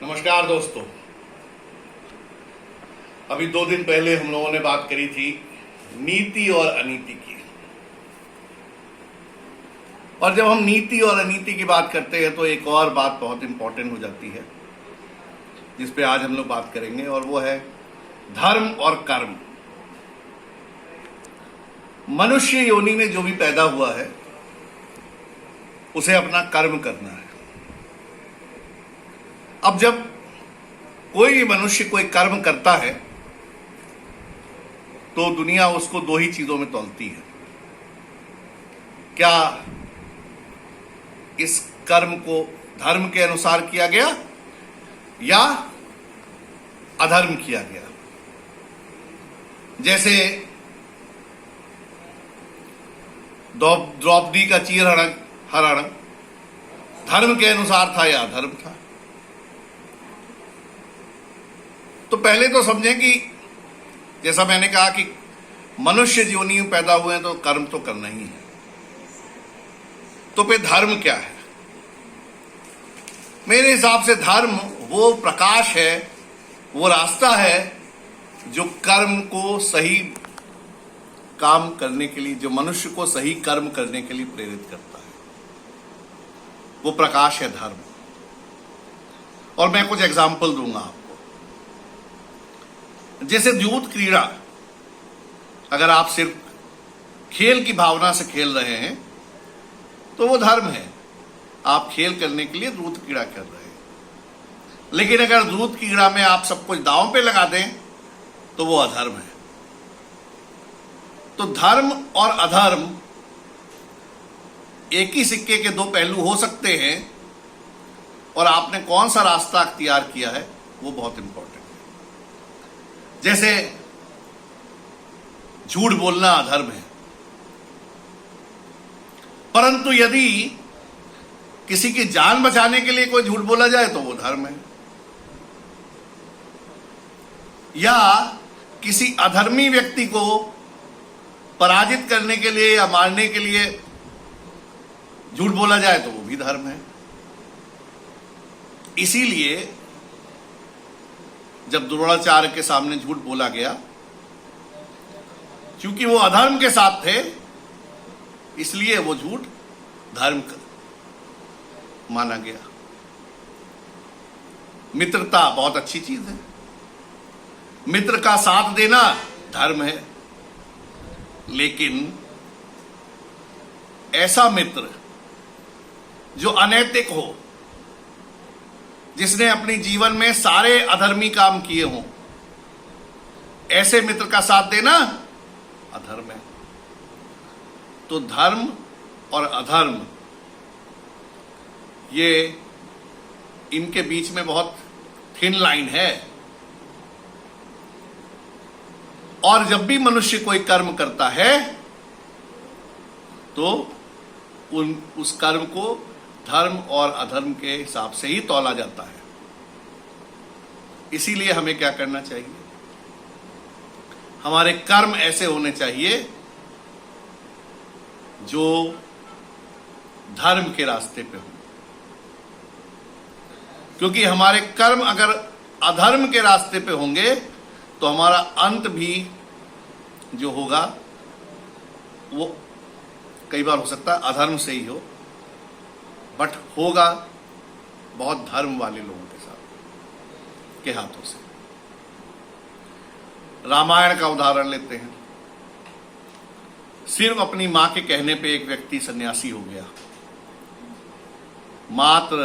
नमस्कार दोस्तों। अभी 2 दिन पहले हम लोगों ने बात करी थी नीति और अनीति की। और जब हम नीति और अनीति की बात करते हैं तो एक और बात बहुत इंपॉर्टेंट हो जाती है जिस पे आज हम लोग बात करेंगे, और वो है धर्म और कर्म। मनुष्य योनि में जो भी पैदा हुआ है उसे अपना कर्म करना है। अब जब कोई भी मनुष्य कोई कर्म करता है तो दुनिया उसको 2 ही चीजों में तौलती है। क्या इस कर्म को धर्म के अनुसार किया गया या अधर्म किया गया। जैसे द्रौपदी का हरण धर्म के अनुसार था या अधर्म था। तो पहले तो समझें कि जैसा मैंने कहा कि मनुष्य योनि में पैदा हुए हैं तो कर्म तो करना ही है। तो फिर धर्म क्या है? मेरे हिसाब से धर्म वो प्रकाश है, वो रास्ता है जो कर्म को सही काम करने के लिए, जो मनुष्य को सही कर्म करने के लिए प्रेरित करता है। वो प्रकाश है धर्म। और मैं कुछ एग्जाम्पल दूंगा आपको। जैसे युद्ध क्रीड़ा, अगर आप सिर्फ खेल की भावना से खेल रहे हैं तो वो धर्म है। आप खेल करने के लिए दूध क्रीड़ा कर रहे हैं। लेकिन अगर दूध क्रीड़ा में आप सब कुछ दांव पे लगा दें तो वो अधर्म है। तो धर्म और अधर्म एक ही सिक्के के 2 पहलू हो सकते हैं, और आपने कौन सा रास्ता अख्तियार किया है वो बहुत इंपॉर्टेंट है। जैसे झूठ बोलना अधर्म है, परंतु यदि किसी की जान बचाने के लिए कोई झूठ बोला जाए तो वो धर्म है। या किसी अधर्मी व्यक्ति को पराजित करने के लिए या मारने के लिए झूठ बोला जाए तो वो भी धर्म है। इसीलिए जब द्रोणाचार्य के सामने झूठ बोला गया, क्योंकि वो अधर्म के साथ थे, इसलिए वो झूठ धर्म माना गया। मित्रता बहुत अच्छी चीज है। मित्र का साथ देना धर्म है। लेकिन ऐसा मित्र जो अनैतिक हो, जिसने अपने जीवन में सारे अधर्मी काम किए हों, ऐसे मित्र का साथ देना अधर्म है। तो धर्म और अधर्म, ये इनके बीच में बहुत थिन लाइन है। और जब भी मनुष्य कोई कर्म करता है तो उस कर्म को धर्म और अधर्म के हिसाब से ही तौला जाता है। इसीलिए हमें क्या करना चाहिए? हमारे कर्म ऐसे होने चाहिए जो धर्म के रास्ते पे हो। क्योंकि हमारे कर्म अगर अधर्म के रास्ते पे होंगे तो हमारा अंत भी जो होगा वो कई बार हो सकता है अधर्म से ही हो, बट होगा बहुत धर्म वाले लोगों के साथ के हाथों से। रामायण का उदाहरण लेते हैं। सिर्फ अपनी मां के कहने पे एक व्यक्ति सन्यासी हो गया। मात्र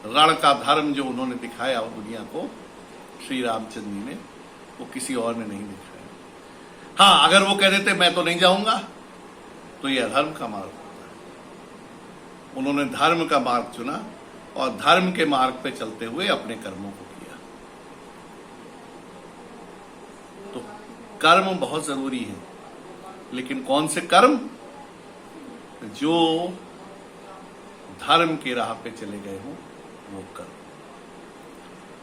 रण का धर्म जो उन्होंने दिखाया दुनिया को, श्री रामचंद्र जी ने, वो किसी और ने नहीं दिखाया। हाँ, अगर वो कह देते मैं तो नहीं जाऊंगा तो ये अधर्म का मार्ग होता है। उन्होंने धर्म का मार्ग चुना और धर्म के मार्ग पे चलते हुए अपने कर्मों को किया। तो कर्म बहुत जरूरी है, लेकिन कौन से कर्म? जो धर्म की राह पे चले गए हों वो कर्म।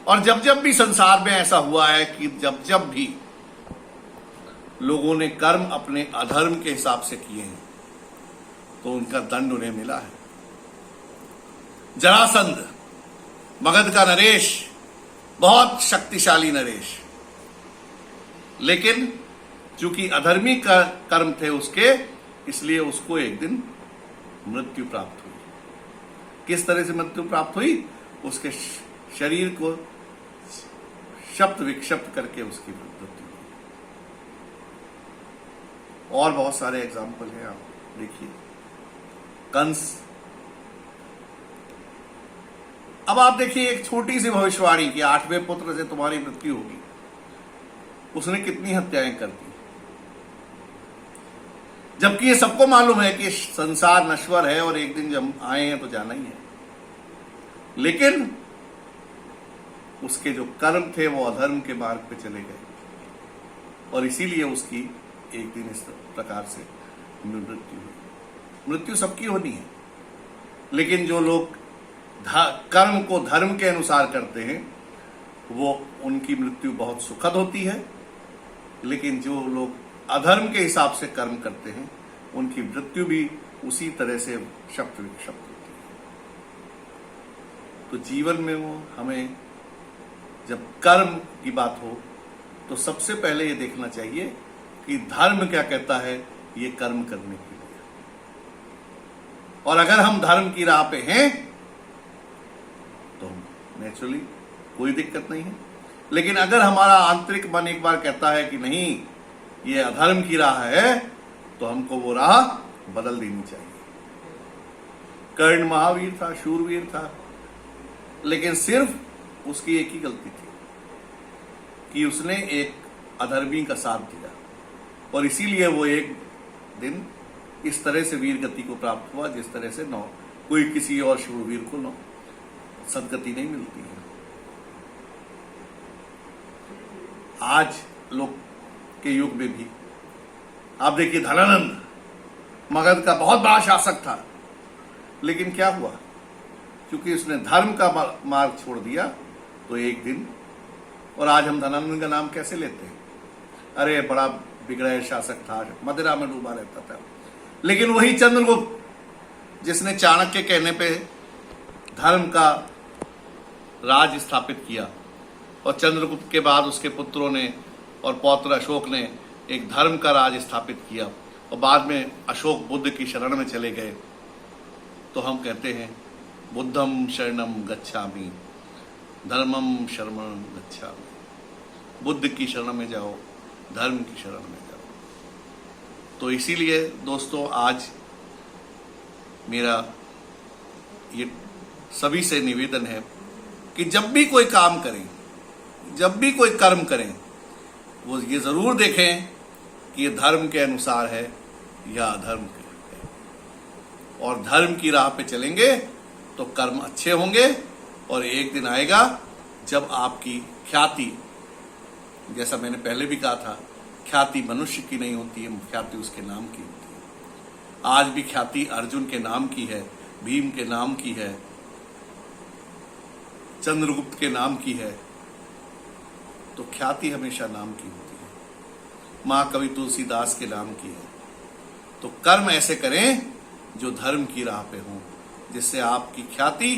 और जब जब भी संसार में ऐसा हुआ है कि जब जब भी लोगों ने कर्म अपने अधर्म के हिसाब से किए हैं तो उनका दंड उन्हें मिला है। जरासंध मगध का नरेश बहुत शक्तिशाली नरेश, लेकिन चूंकि अधर्मी कर्म थे उसके, इसलिए उसको एक दिन मृत्यु प्राप्त हुई। किस तरह से मृत्यु प्राप्त हुई? उसके शरीर को शप्त विक्षिप्त करके उसकी मृत्यु हुई। और बहुत सारे एग्जाम्पल हैं, आप देखिए। कंस, अब आप देखिए एक छोटी सी भविष्यवाणी की 8वें पुत्र से तुम्हारी मृत्यु होगी, उसने कितनी हत्याएं कर दी, जबकि ये सबको मालूम है कि संसार नश्वर है और एक दिन जब आए हैं तो जाना ही है। लेकिन उसके जो कर्म थे वो अधर्म के मार्ग पे चले गए, और इसीलिए उसकी एक दिन इस प्रकार से मृत्यु हुई। मृत्यु सबकी होनी है, लेकिन जो लोग कर्म को धर्म के अनुसार करते हैं वो उनकी मृत्यु बहुत सुखद होती है, लेकिन जो लोग अधर्म के हिसाब से कर्म करते हैं उनकी मृत्यु भी उसी तरह से शप्त विक्षिप्त होती है। तो जीवन में वो हमें जब कर्म की बात हो तो सबसे पहले ये देखना चाहिए कि धर्म क्या कहता है ये कर्म करने के लिए, और अगर हम धर्म की राह पे हैं तो नेचुरली कोई दिक्कत नहीं है। लेकिन अगर हमारा आंतरिक मन एक बार कहता है कि नहीं ये अधर्म की राह है, तो हमको वो राह बदल देनी चाहिए। कर्ण महावीर था, शूरवीर था, लेकिन सिर्फ उसकी एक ही गलती थी कि उसने एक अधर्मी का साथ दिया, और इसीलिए वो एक दिन इस तरह से वीर गति को प्राप्त हुआ जिस तरह से कोई किसी और शूरवीर को सदगति नहीं मिलती है। आज लोग के युग में भी आप देखिए, धनानंद मगध का बहुत बड़ा शासक था, लेकिन क्या हुआ? क्योंकि उसने धर्म का मार्ग छोड़ दिया तो एक दिन, और आज हम धनानंद का नाम कैसे लेते हैं? अरे बड़ा बिगड़ा शासक था, मदिरा में डूबा रहता था। लेकिन वही चंद्रगुप्त जिसने चाणक्य के कहने पे धर्म का राज स्थापित किया, और चंद्रगुप्त के बाद उसके पुत्रों ने और पौत्र अशोक ने एक धर्म का राज स्थापित किया, और बाद में अशोक बुद्ध की शरण में चले गए। तो हम कहते हैं बुद्धम शरणम गच्छामि, धर्मम शरणम गच्छामि। बुद्ध की शरण में जाओ, धर्म की शरण में जाओ। तो इसीलिए दोस्तों आज मेरा ये सभी से निवेदन है कि जब भी कोई काम करें, जब भी कोई कर्म करें, वो ये जरूर देखें कि ये धर्म के अनुसार है या अधर्म के है। और धर्म की राह पे चलेंगे तो कर्म अच्छे होंगे, और एक दिन आएगा जब आपकी ख्याति, जैसा मैंने पहले भी कहा था, ख्याति मनुष्य की नहीं होती है, ख्याति उसके नाम की होती है। आज भी ख्याति अर्जुन के नाम की है, भीम के नाम की है, चंद्रगुप्त के नाम की है। तो ख्याति हमेशा नाम की होती है, महाकवि तुलसीदास के नाम की है। तो कर्म ऐसे करें जो धर्म की राह पे हों, जिससे आपकी ख्याति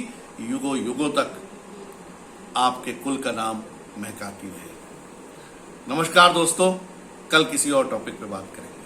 युगों युगों तक आपके कुल का नाम महकाती रहे। नमस्कार दोस्तों, कल किसी और टॉपिक पे बात करेंगे।